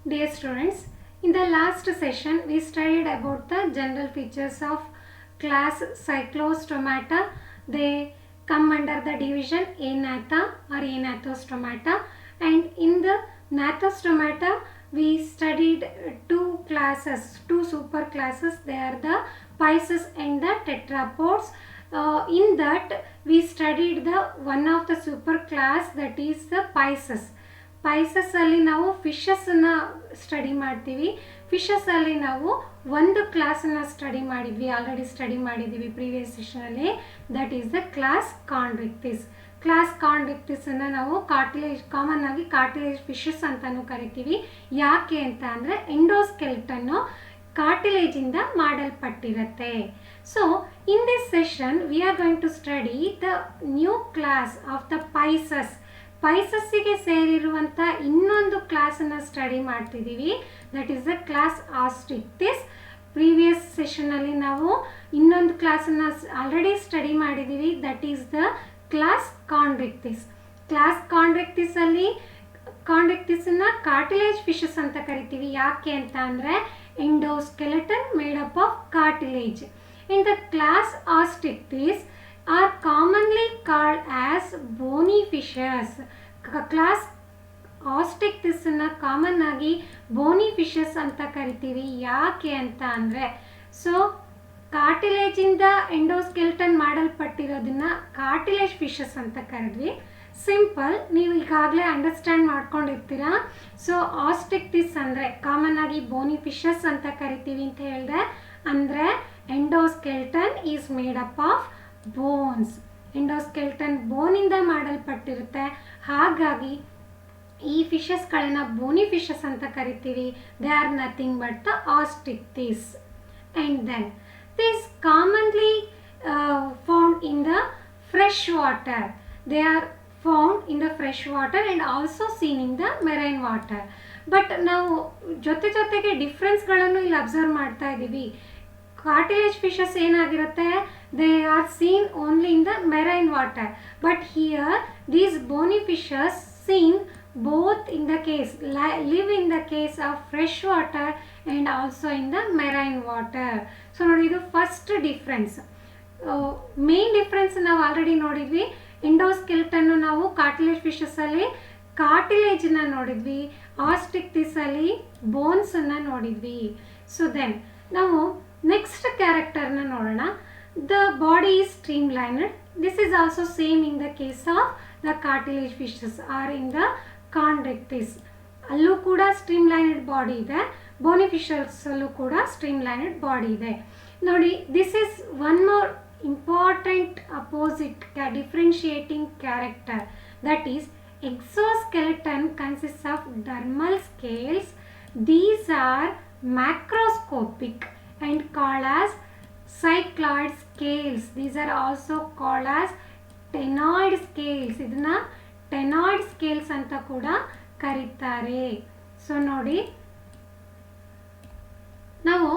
Dear students, in the last session we studied about the general features of class Cyclostomata. They come under the division Agnatha or Agnathostomata, and in the Gnathostomata we studied two classes, two super classes. They are the Pisces and the Tetrapods. In that we studied the one of the super class, that is the Pisces. Pisces ಅಲ್ಲಿ ನಾವು fishes ಅನ್ನ study ಮಾಡ್ತೀವಿ. Fishes ಅಲ್ಲಿ ನಾವು ಒಂದು class ಅನ್ನ study ಮಾಡಿದ್ವಿ, already study ಮಾಡಿದ್ದೀವಿ ಪ್ರೀವಿಯಸ್ ಸೆಷನ್ ಅಲ್ಲಿ. ದಟ್ ಈಸ್ ದ ಕ್ಲಾಸ್ ಕಾನ್ವಿಕ್ಟಿಸ್. ಕ್ಲಾಸ್ ಕಾನ್ವಿಕ್ಟಿಸ್ ಅನ್ನ ನಾವು ಕಾಮನ್ ಆಗಿ ಕಾರ್ಟಿಲೇಜ್ ಫಿಶಸ್ ಅಂತಾನು ಕರಿತೀವಿ. ಯಾಕೆ ಅಂತ ಅಂದ್ರೆ ಎಂಡೋಸ್ಕೆಲ್ಟನ್ ಕಾರ್ಟಿಲೇಜ್ ಇಂದ ಮಾಡಲ್ಪಟ್ಟಿರುತ್ತೆ. So in this session we are going to study the new class of the Pisces. ಪೈಸಸ್ಸಿಗೆ ಸೇರಿರುವಂಥ ಇನ್ನೊಂದು ಕ್ಲಾಸನ್ನು ಸ್ಟಡಿ ಮಾಡ್ತಿದ್ದೀವಿ. That is the class Osteichthyes. Previous ಸೆಷನಲ್ಲಿ ನಾವು ಇನ್ನೊಂದು ಕ್ಲಾಸನ್ನು ಆಲ್ರೆಡಿ ಸ್ಟಡಿ ಮಾಡಿದ್ದೀವಿ. ದಟ್ ಈಸ್ ದ ಕ್ಲಾಸ್ ಕಾನ್ವಿಕ್ಟಿಸ್. ಕ್ಲಾಸ್ ಕಾನ್ವಿಕ್ಟಿಸಲ್ಲಿ ಕಾನ್ವಿಕ್ಟಿಸನ್ನು ಕಾರ್ಟಿಲೇಜ್ ಫಿಶಸ್ ಅಂತ ಕರಿತೀವಿ. ಯಾಕೆ ಅಂತ ಅಂದರೆ endoskeleton made up of cartilage. In the class Osteichthyes are commonly called as bony fishes. Class ಆಸ್ಟಿಕ್ಟಿಸ್ ಅನ್ನ ಕಾಮನ್ ಆಗಿ ಬೋನಿ ಫಿಶಸ್ ಅಂತ ಕರಿತೀವಿ. ಯಾಕೆ ಅಂತ ಅಂದರೆ ಕಾರ್ಟಿಲೇಜ್ ಇಂದ ಎಂಡೋಸ್ಕೆಲ್ಟನ್ ಮಾಡಲ್ಪಟ್ಟಿರೋದನ್ನ ಕಾರ್ಟಿಲೇಜ್ ಫಿಶಸ್ ಅಂತ ಕರೆದ್ವಿ. ಸಿಂಪಲ್, ನೀವು ಈಗಾಗಲೇ ಅಂಡರ್ಸ್ಟ್ಯಾಂಡ್ ಮಾಡ್ಕೊಂಡಿರ್ತೀರಾ. ಸೊ ಆಸ್ಟಿಕ್ಟಿಸ್ ಅಂದರೆ ಕಾಮನ್ ಆಗಿ ಬೋನಿ ಫಿಶಸ್ ಅಂತ ಕರಿತೀವಿ ಅಂತ ಹೇಳಿದೆ. ಅಂದರೆ endoskeleton is made up of bones. Endoskeleton ಬೋನಿಂದ ಮಾಡಲ್ಪಟ್ಟಿರುತ್ತೆ. ಹಾಗಾಗಿ ಈ ಫಿಶಸ್ಗಳನ್ನ ಬೋನಿ ಫಿಶಸ್ ಅಂತ ಕರಿತೀವಿ. They are nothing but the Osteichthyes. And then this commonly found in the fresh water. They are found in the fresh water and also seen in the marine water. But ನಾವು ಜೊತೆಗೆ ಡಿಫ್ರೆನ್ಸ್ಗಳನ್ನು ಇಲ್ಲಿ observe ಮಾಡ್ತಾ ಇದ್ದೀವಿ. Cartilage fishes ಏನಾಗಿರುತ್ತೆ, they are seen only in the marine water. But here these bony fishes seen both in the case live in the case of fresh water and also in the marine water. So ನೋಡಿ, ಇದು first difference. Main difference ನಾವು already ನೋಡಿದ್ವಿ. ಎಂಡೋಸ್ಕೆಲ್ಟನ್ ನಾವು cartilage fishes ಅಲ್ಲಿ ಕಾರ್ಟಿಲೇಜ್ನ ನೋಡಿದ್ವಿ, ಆಸ್ಟಿಕ್ಟಿಸ್ ಅಲ್ಲಿ bones ಅನ್ನ ನೋಡಿದ್ವಿ. ಸೊ ದೆನ್ ನಾವು ನೆಕ್ಸ್ಟ್ ಕ್ಯಾರೆಕ್ಟರ್ನ ನೋಡೋಣ. The body is streamlined. This is also same in the case of the cartilage fishes are in the ಕಾನ್ವಿಕ್ಟಿಸ್. ಅಲ್ಲೂ ಕೂಡ ಸ್ಟ್ರೀಮ್ ಲೈನ್ಡ್ ಬಾಡಿ ಇದೆ. ಬೋನಿ ಫಿಶಸ್ ಅಲ್ಲೂ ಕೂಡ ಸ್ಟ್ರೀಮ್ ಲೈನ್ಡ್ ಬಾಡಿ ಇದೆ. ನೋಡಿ, this is one more important opposite differentiating character. That is exoskeleton consists of dermal scales. These are macroscopic and called as cycloid scales. These are also called as ctenoid scales. ಇದನ್ನ ctenoid scales ಅಂತ ಕೂಡ ಕರೀತಾರೆ. So ನೋಡಿ, ನಾವು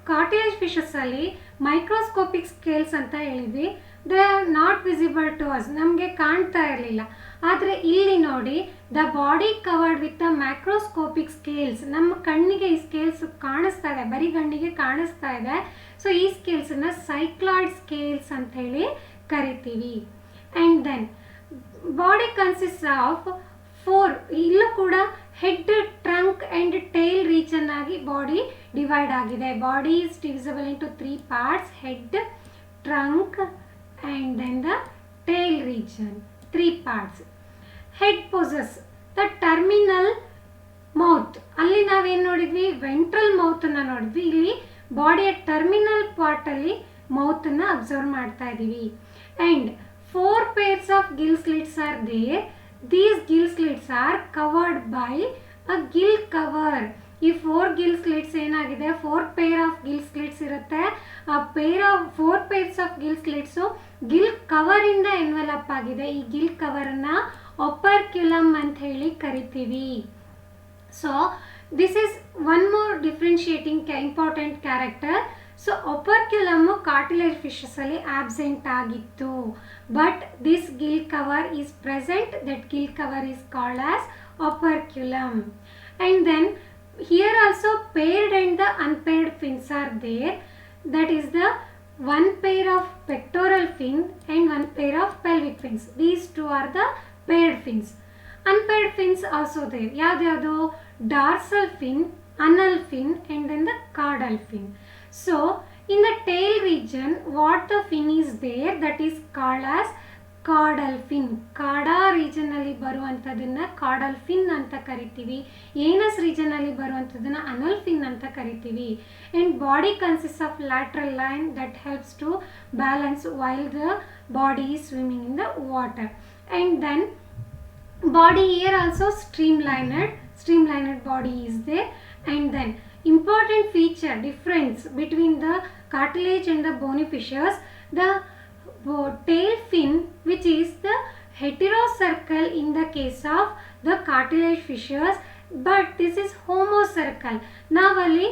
cartilage fishes ಅಲ್ಲಿ microscopic scales ಅಂತ ಹೇಳಿದ್ವಿ. They are not visible to us, ನಮಗೆ ಕಾಣ್ತಾ ಇರಲಿಲ್ಲ. ಆದರೆ ಇಲ್ಲಿ ನೋಡಿ, the body covered with the macroscopic scales. ನಮ್ಮ ಕಣ್ಣಿಗೆ ಈ ಸ್ಕೇಲ್ಸ್ ಕಾಣಿಸ್ತಾ ಇದೆ, ಬರೀ ಕಣ್ಣಿಗೆ ಕಾಣಿಸ್ತಾ ಇದೆ. ಸೊ ಈ ಸ್ಕೇಲ್ಸನ್ನು ಸೈಕ್ಲಾಯ್ಡ್ ಸ್ಕೇಲ್ಸ್ ಅಂತ ಹೇಳಿ ಕರಿತೀವಿ. And then body consist of 4. ಇಲ್ಲೂ ಕೂಡ head, trunk and tail region ಆಗಿ ಬಾಡಿ ಡಿವೈಡ್ ಆಗಿದೆ. Body is divisible into 3 parts: head, trunk and then the tail region. 3 parts. Head possess the terminal mouth. ಅಲ್ಲಿ ನಾವೇನು ನೋಡಿದ್ವಿ, ವೆಂಟ್ರಲ್ ಮೌತನ್ನು ನೋಡಿದ್ವಿ. ಇಲ್ಲಿ ಬಾಡಿಯ terminal ಪಾರ್ಟಲ್ಲಿ ಮೌತನ್ನು observe ಮಾಡ್ತಾ ಇದ್ದೀವಿ. And 4 pairs of gill slits are there. These gill slits are covered by a gill cover. ಈ 4 gill slits ಏನಾಗಿದೆ, 4 pair of gill slits ಇರುತ್ತೆ. ಆ 4 pairs of gill slits gill ಕವರಿಂದ ಎನ್ವೆಲಪ್ ಆಗಿದೆ. ಈ ಗಿಲ್ ಕವರನ್ನು ಒಪರ್ಕ್ಯುಲಮ್ ಅಂತ ಹೇಳಿ ಕರಿತೀವಿ. So this is one more differentiating important character. So operculum cartilage fishes ಅಲ್ಲಿ ಆಬ್ಸೆಂಟ್ ಆಗಿತ್ತು. But this gill cover is present. That gill cover is called as operculum. And then here also paired and the unpaired fins are there. That is the one pair of pectoral fin and one pair of pelvic fins. These two are the paired fins. Unpaired fins also there. Yavyado dorsal fin, anal fin, and then the caudal fin. So in the tail region, what the fin is there, that is called as caudal fin. CADA region ಅಲ್ಲಿ ಬರುವಂಥದ್ದನ್ನ caudal fin ಅಂತ ಕರಿತೀವಿ. Anus region ಅಲ್ಲಿ ಬರುವಂಥದ್ದನ್ನ anal fin ಅಂತ ಕರಿತೀವಿ. And body consists of lateral line that helps to balance while the body is swimming in the water. And then body here also streamlined body is there. And then important feature difference between the cartilage and the bony fishes, the tail fin, which is the heterocercal in the case of the cartilage fishes, but this is homocercal. ನಾವಲ್ಲಿ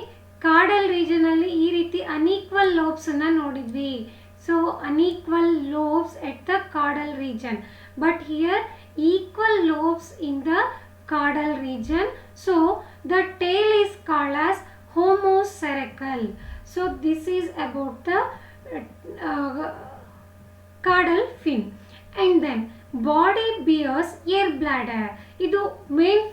caudal region ಅಲ್ಲಿ ಈ ರೀತಿ unequal lobes ಅನ್ನ ನೋಡಿದ್ವಿ. So unequal lobes at the caudal region, but here equal lobes in the caudal region. So the tail is called as homocercal. So this is about the caudal fin. And then body bears air bladder. ಇದು main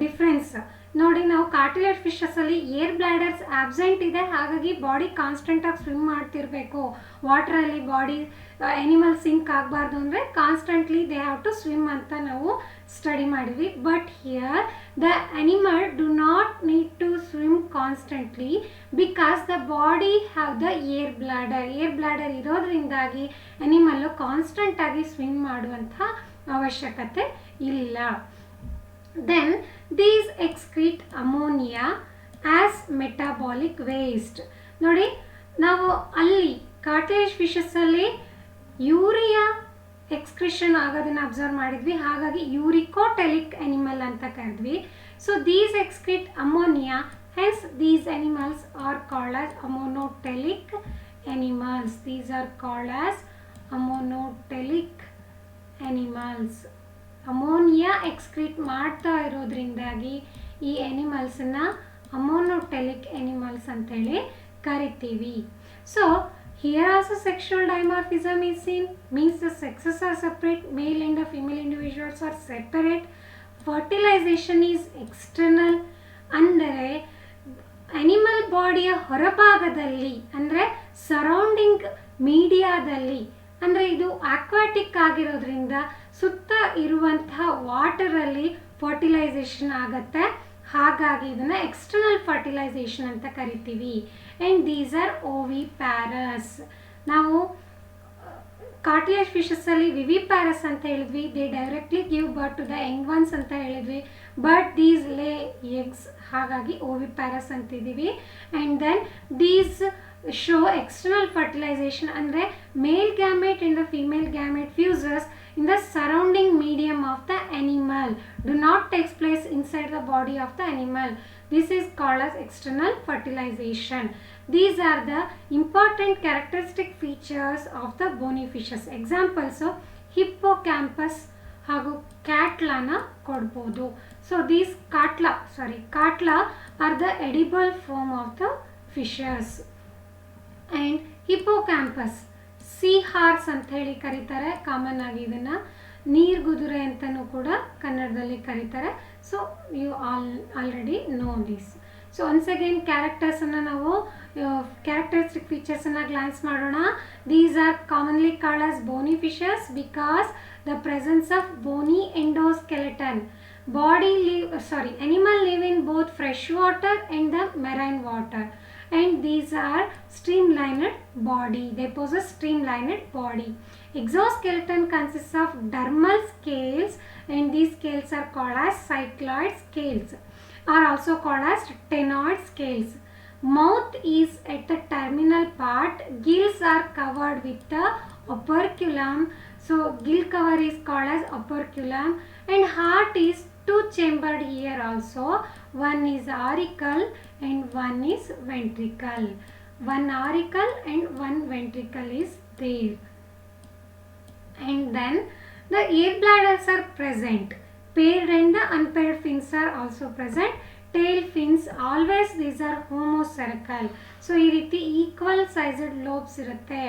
difference ನೋಡಿ. ನಾವು cartilage fishes ಅಲ್ಲಿ air bladders absent ಇದೆ, ಹಾಗಾಗಿ body constant ಆಗಿ swim ಮಾಡ್ತಿರ್ಬೇಕು. Water ಅಲ್ಲಿ body animal sink ಆಗಬಾರ್ದು ಅಂದರೆ constantly they have to swim ಅಂತ ನಾವು ಸ್ಟಡಿ ಮಾಡಿದ್ವಿ. But here the animal do not need to swim constantly because the body have the air bladder ಇರೋದ್ರಿಂದಾಗಿ ಅನಿಮಲ್ಲು ಕಾನ್ಸ್ಟೆಂಟ್ ಆಗಿ ಸ್ವಿಮ್ ಮಾಡುವಂಥ ಅವಶ್ಯಕತೆ ಇಲ್ಲ. Then these excrete ammonia as metabolic waste. ನೋಡಿ, ನಾವು ಅಲ್ಲಿ ಕಾರ್ಟಿಲೇಜ್ ಫಿಶಸ್ ಅಲ್ಲಿ ಯೂರಿಯಾ ಎಕ್ಸ್ಕ್ರಿಷನ್ ಆಗೋದನ್ನ ಅಬ್ಸರ್ವ್ ಮಾಡಿದ್ವಿ, ಹಾಗಾಗಿ ಯೂರಿಕೋಟೆಲಿಕ್ ಅನಿಮಲ್ ಅಂತ ಕರೆದ್ವಿ. So these excrete ammonia, hence these animals are called as ammonotelic animals. These are called as ammonotelic animals. Ammonia excrete ಮಾಡ್ತಾ ಇರೋದ್ರಿಂದಾಗಿ ಈ ಎನಿಮಲ್ಸನ್ನ ಅಮೋನೋಟೆಲಿಕ್ ಎನಿಮಲ್ಸ್ ಅಂತೇಳಿ ಕರಿತೀವಿ. So here also sexual dimorphism is seen, means the sexes are separate, male and the female individuals are separate. Fertilization is external, ಅಂದರೆ animal ಬಾಡಿಯ ಹೊರಭಾಗದಲ್ಲಿ ಅಂದರೆ surrounding ಮೀಡಿಯಾದಲ್ಲಿ, ಅಂದರೆ ಇದು ಆಕ್ವಾಟಿಕ್ ಆಗಿರೋದ್ರಿಂದ ಸುತ್ತ ಇರುವಂತಹ ವಾಟರಲ್ಲಿ ಫರ್ಟಿಲೈಸೇಷನ್ ಆಗುತ್ತೆ, ಹಾಗಾಗಿ ಇದನ್ನು ಎಕ್ಸ್ಟರ್ನಲ್ ಫರ್ಟಿಲೈಸೇಷನ್ ಅಂತ ಕರಿತೀವಿ. And these are oviparous. ನಾವು ಕಾರ್ಟಿಲೇಜ್ ಫಿಶಸ್ಸಲ್ಲಿ ವಿವಿಪ್ಯಾರಸ್ ಅಂತ ಹೇಳಿದ್ವಿ, they directly give birth to the young ones ಅಂತ ಹೇಳಿದ್ವಿ, ಬಟ್ ದೀಸ್ ಲೇ ಎಗ್ಸ್, ಹಾಗಾಗಿ ಓವಿಪ್ಯಾರಸ್ ಅಂತಿದ್ದೀವಿ. And then these show external fertilization, ಅಂದರೆ ಮೇಲ್ ಗ್ಯಾಮೆಟ್ and the female gamete fuses in the surrounding medium of the animal, do not take place inside the body of the animal. This is called as external fertilization. These are the important characteristic features of the bony fishes. Examples of hippocampus ಹಾಗೂ ಕ್ಯಾಟ್ಲಾನ ಕೊಡ್ಬೋದು. So these catla are the edible form of the fishes. And hippocampus sea horse ಅಂತ ಹೇಳಿ ಕರೀತಾರೆ, common ಆಗಿ ಇದನ್ನು ನೀರ್ಗುದುರೆ ಅಂತಲೂ ಕೂಡ ಕನ್ನಡದಲ್ಲಿ ಕರೀತಾರೆ. So you already know this. So once again ಕ್ಯಾರೆಕ್ಟರ್ಸನ್ನು ನಾವು ಕ್ಯಾರೆಕ್ಟರಿಸ್ಟಿಕ್ ಫೀಚರ್ಸನ್ನು ಗ್ಲಾನ್ಸ್ ಮಾಡೋಣ. These are commonly called as bony fishes because the presence of bony endoskeleton. Animal live in both fresh water and the marine water, and these are streamlined body. They possess streamlined body. Exoskeleton consists of dermal scales, and these scales are called as cycloid scales, are also called as ctenoid scales. Mouth is at the terminal part. Gills are covered with the operculum. So gill cover is called as operculum, and heart is two-chambered here also. One is auricle and one is ventricle. One auricle and one ventricle is there. And then the air bladders are present. Paired and the unpaired fins are also present. Tail fins always these are homocerical. So ಈ ರೀತಿ equal sized lobes ಇರುತ್ತೆ,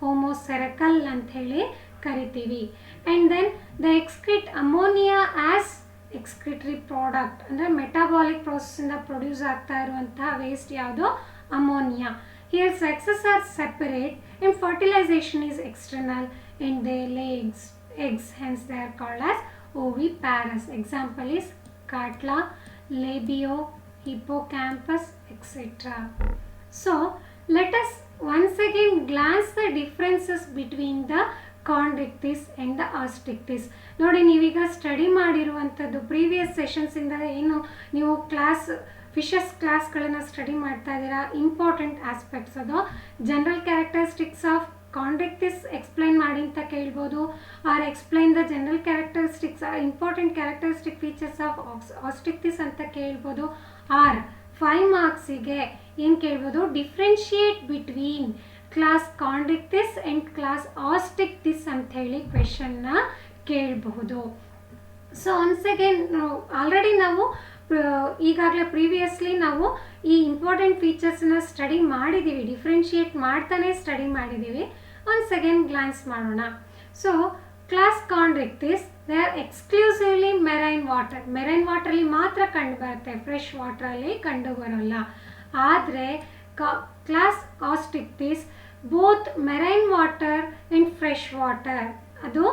ಹೋಮೋಸೆರಕಲ್ ಅಂತ ಹೇಳಿ ಕರಿತೀವಿ. And then the excrete ammonia as excretory product, ಅಂದರೆ metabolic ಪ್ರೋಸೆಸ್ಸಿಂದ produce ಆಗ್ತಾ ಇರುವಂತಹ ವೇಸ್ಟ್ ಯಾವುದು? Ammonia. Here sexes are separate and fertilization is external and they lay eggs, hence they are called as oviparous. Example is Catla, Labio, Hippocampus, etc. So let us once again glance the differences between the chondrichthyes and the osteichthyes. ನೋಡಿ, ನೀವೀಗ study ಮಾಡಿರುವಂಥದ್ದು previous ಸೆಷನ್ಸಿಂದ ಏನು ನೀವು fishes ಕ್ಲಾಸ್ಗಳನ್ನು study ಮಾಡ್ತಾ ಇದ್ದೀರಾ, important aspects ಅದು. General characteristics of chondrichthyes explain ಮಾಡಿ ಅಂತ ಕೇಳ್ಬೋದು, or explain the general characteristics important characteristic features of osteichthyes ಅಂತ ಕೇಳ್ಬೋದು. ಆರ್ 5 ಮಾರ್ಕ್ಸಿಗೆ ಏನು ಕೇಳ್ಬೋದು? Differentiate between class chondrichthyes and class osteichthyes ಅಂತ ಹೇಳಿ ಕ್ವೆಶನ್ನ ಕೇಳಬಹುದು. ಸೊ ಒನ್ಸ್ ಅಗೇನ್ ಆಲ್ರೆಡಿ ನಾವು ಈಗಾಗಲೇ ಪ್ರೀವಿಯಸ್ಲಿ ನಾವು ಈ ಇಂಪಾರ್ಟೆಂಟ್ ಫೀಚರ್ಸ್ನ ಸ್ಟಡಿ ಮಾಡಿದ್ದೀವಿ, ಡಿಫ್ರೆನ್ಷಿಯೇಟ್ ಮಾಡ್ತಾನೆ ಸ್ಟಡಿ ಮಾಡಿದ್ದೀವಿ. ಒನ್ಸ್ ಅಗೇನ್ ಗ್ಲಾನ್ಸ್ ಮಾಡೋಣ. So class chondrichthyes they are exclusively marine water, marine ವಾಟ್ರಲ್ಲಿ ಮಾತ್ರ ಕಂಡು ಬರುತ್ತೆ, ಫ್ರೆಶ್ ವಾಟ್ರಲ್ಲಿ ಕಂಡು ಬರೋಲ್ಲ. ಆದರೆ class osteichthyes both marine water and fresh water, ಅದು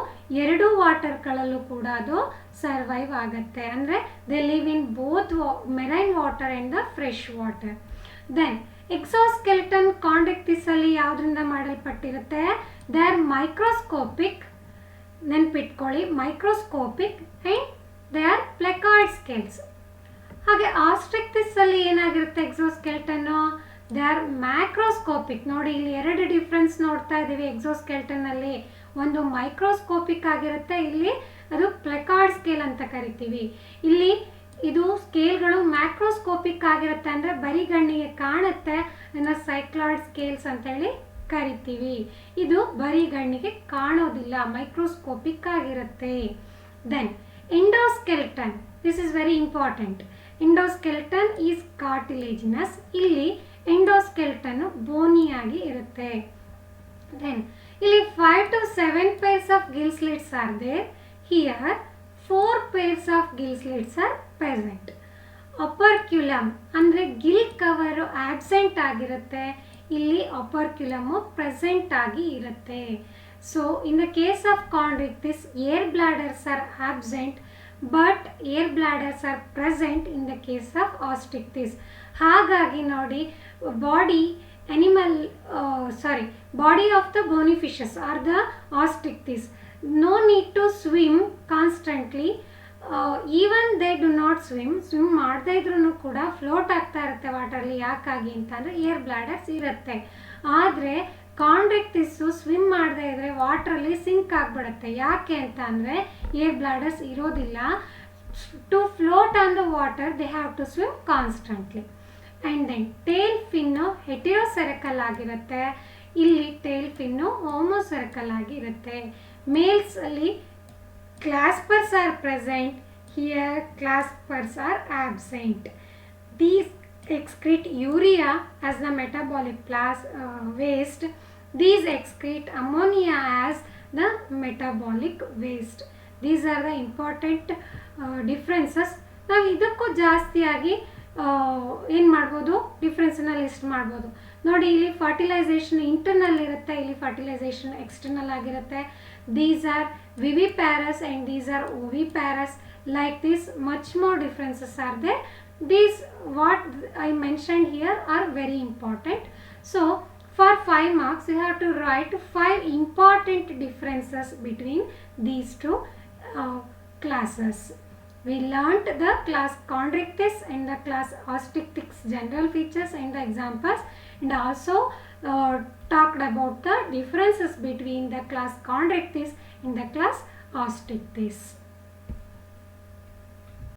ಎರಡು ವಾಟರ್ಗಳಲ್ಲೂ ಕೂಡ ಅದು ಸರ್ವೈವ್ ಆಗುತ್ತೆ. ಅಂದರೆ they live in both marine water and the fresh water. Then exoskeleton chondrichthyes ಅಲ್ಲಿ ಯಾವುದರಿಂದ ಮಾಡಲ್ಪಟ್ಟಿರುತ್ತೆ? ದೇ ಆರ್ ಮೈಕ್ರೋಸ್ಕೋಪಿಕ್, ನೆನ್ಪಿಟ್ಕೊಳ್ಳಿ, microscopic and they are placoid scales. ಹಾಗೆ osteichthyes ಅಲ್ಲಿ ಏನಾಗಿರುತ್ತೆ ಎಕ್ಸೋಸ್ಕೆಲ್ಟನ್ನು? They are macroscopic. ನೋಡಿ, ಇಲ್ಲಿ ಎರಡು ಡಿಫ್ರೆನ್ಸ್ ನೋಡ್ತಾ ಇದ್ದೀವಿ ಎಕ್ಸೋಸ್ಕೆಲ್ಟನಲ್ಲಿ. ಒಂದು ಮೈಕ್ರೋಸ್ಕೋಪಿಕ್ ಆಗಿರುತ್ತೆ, ಇಲ್ಲಿ ಅದು ಪ್ಲೆಕಾರ್ಡ್ ಸ್ಕೇಲ್ ಅಂತ ಕರಿತೀವಿ. ಇಲ್ಲಿ ಇದು ಸ್ಕೇಲ್ಗಳು ಮ್ಯಾಕ್ರೋಸ್ಕೋಪಿಕ್ ಆಗಿರುತ್ತೆ, ಅಂದರೆ ಬರಿಗಣ್ಣಿಗೆ ಕಾಣುತ್ತೆ, ಅದನ್ನು ಸೈಕ್ಲಾಯ್ಡ್ ಸ್ಕೇಲ್ಸ್ ಅಂತೇಳಿ ಕರಿತೀವಿ. ಇದು ಬರಿಗಣ್ಣಿಗೆ ಕಾಣೋದಿಲ್ಲ, ಮೈಕ್ರೋಸ್ಕೋಪಿಕ್ ಆಗಿರುತ್ತೆ. Then endoskeleton, this is very important. Endoskeleton is cartilaginous. ಇಲ್ಲಿ ಎಂಡೋಸ್ಕೆಲ್ಟನ್ ಬೋನಿಯಾಗಿ ಇರುತ್ತೆ. ದೆನ್ ಇಲ್ಲಿ 5 to 7 pairs of gill slits are there. Here 4 pairs of gill slits are present. Operculum ಅಂದರೆ ಗಿಲ್ ಕವರು ಆಬ್ಸೆಂಟ್ ಆಗಿರುತ್ತೆ, ಇಲ್ಲಿ operculum ಪ್ರೆಸೆಂಟ್ ಆಗಿ ಇರುತ್ತೆ. So in the case of chondrichthyes air bladders are absent but air bladders are present in the case of osteichthyes. ಹಾಗಾಗಿ ನೋಡಿ, body body of the bony fishes are the osteichthyes. No need to swim constantly. Even they do not swim ಮಾಡದೇ ಇದ್ರೂ ಕೂಡ float ಆಗ್ತಾ ಇರುತ್ತೆ ವಾಟರ್ಲಿ. ಯಾಕಾಗಿ ಅಂತಂದರೆ air ಬ್ಲಾಡರ್ಸ್ ಇರುತ್ತೆ. ಆದರೆ chondrichthyes ಸ್ವಿಮ್ ಮಾಡದೇ ಇದ್ದರೆ ವಾಟ್ರಲ್ಲಿ ಸಿಂಕ್ ಆಗಿಬಿಡುತ್ತೆ. ಯಾಕೆ ಅಂತ ಅಂದರೆ ಏರ್ ಬ್ಲಾಡರ್ಸ್ ಇರೋದಿಲ್ಲ. To float on the water they have to swim constantly. And then tail fin heterocercal ಆಗಿರುತ್ತೆ, ಇಲ್ಲಿ ಟೇಲ್ ಫಿನ್ನು ಹೋಮೋಸೆರಕಲ್ ಆಗಿರುತ್ತೆ. ಮೇಲ್ಸ್ ಅಲ್ಲಿ claspers are present, here claspers are absent. These excrete urea as the metabolic waste. These excrete ammonia as the metabolic waste. These are the important differences. ನಾವು ಇದಕ್ಕೂ ಜಾಸ್ತಿಯಾಗಿ ಏನು ಮಾಡ್ಬೋದು, ಡಿಫ್ರೆನ್ಸನ್ನ list ಮಾಡ್ಬೋದು. ನೋಡಿ, ಇಲ್ಲಿ ಫರ್ಟಿಲೈಸೇಷನ್ ಇಂಟರ್ನಲ್ ಇರುತ್ತೆ, ಇಲ್ಲಿ ಫರ್ಟಿಲೈಸೇಷನ್ ಎಕ್ಸ್ಟರ್ನಲ್ ಆಗಿರುತ್ತೆ. These are viviparous and these are oviparous. Like this much more differences are there. These what I mentioned here are very important. So for 5 marks you have to write 5 important differences between these two classes. We learnt the class chondrichthyes and the class osteichthyes general features and the examples, and also talked about the differences between the class chondrichthyes and the class osteichthyes.